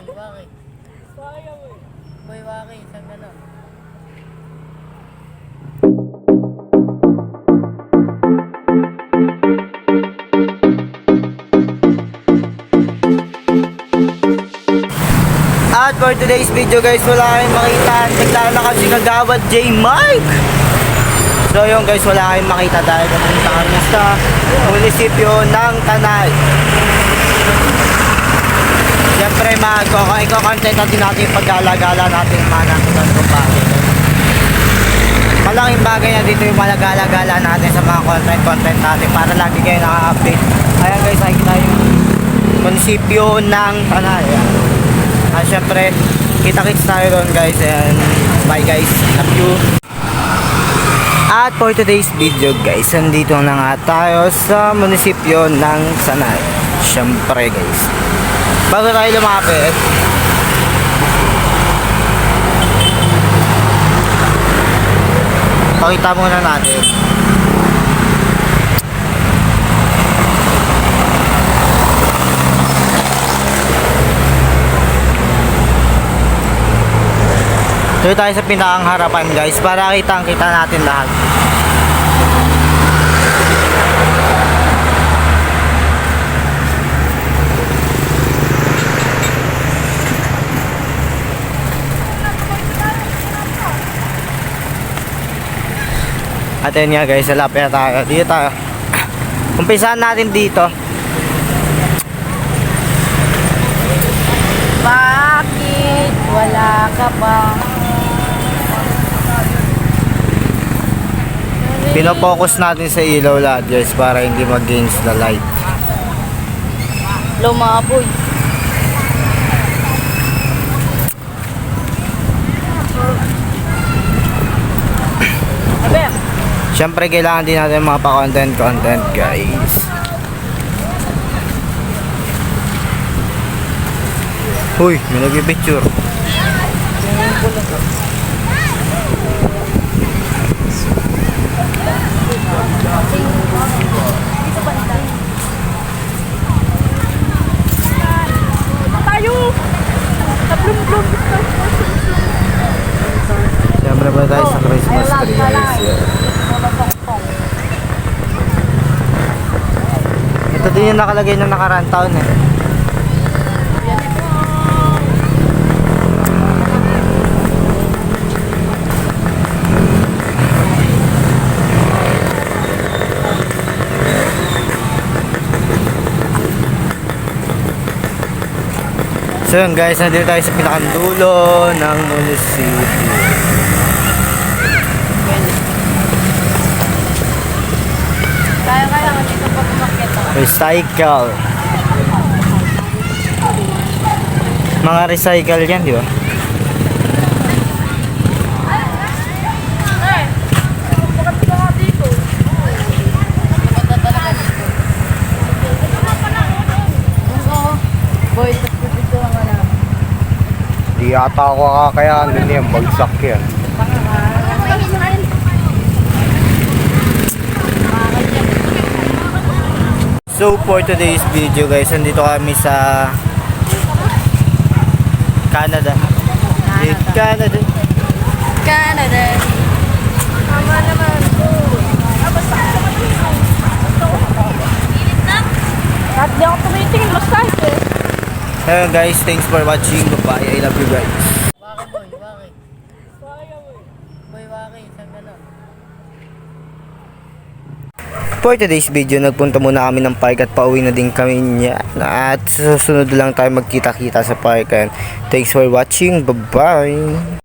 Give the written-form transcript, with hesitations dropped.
Bakit? Boy, bakit? Saan ka na? At for today's video guys, wala kayong makita. Naglalakad si Kagawad J. Mike. So yun guys, wala kayong makita dahil napunta kami sa munisipyo ng Tanay. Siyempre iko-content natin yung paggalagala natin manang kung bakit. Malaking bagay na dito yung malagala-gala natin sa mga content natin para lagi kayo naka-update. Ayan guys, nakikita yung munisipyo ng Tanay. At syempre, kita-kits tayo doon guys. Ayan, bye guys, love you. At for today's video guys, nandito na nga tayo sa munisipyo ng Tanay. Syempre guys, bago tayo lumapit, pakita muna natin dito tayo sa pinakang harapan guys para kita natin lahat. At yun nga guys, lapit na tayo. Dito tayo. Umpisahan natin dito. Bakit wala ka ba? Pinopokus natin sa ilaw lahat guys para hindi mag-against the light. Lumaboy. Siyempre kailangan din natin mga pa-content guys. Huy, may nag-picture. Siyempre ba tayo sa Christmas tree guys. Ito din yung nakalagay ng nakaraan taon eh. So yun guys, nandito tayo sa pinakandulo ng munisipyo. Kaya dito pag umakyat ako. Recycle. Mga recycle yan, di ba? Boy, dito lang na. Di ata ako kakayanin yan, bagsak yan. So for today's video guys, nandito kami sa Canada. Canada. Tama naman. At di ako tumitingin, massage eh. Ayun guys, thanks for watching. Bye. I love you guys. Bakit boy? Bakit? Boy, bakit? Saan ka na? For today's video, nagpunta muna kami ng park at pauwi na din kami niya. At susunod lang tayo magkita-kita sa park. Thanks for watching. Bye-bye.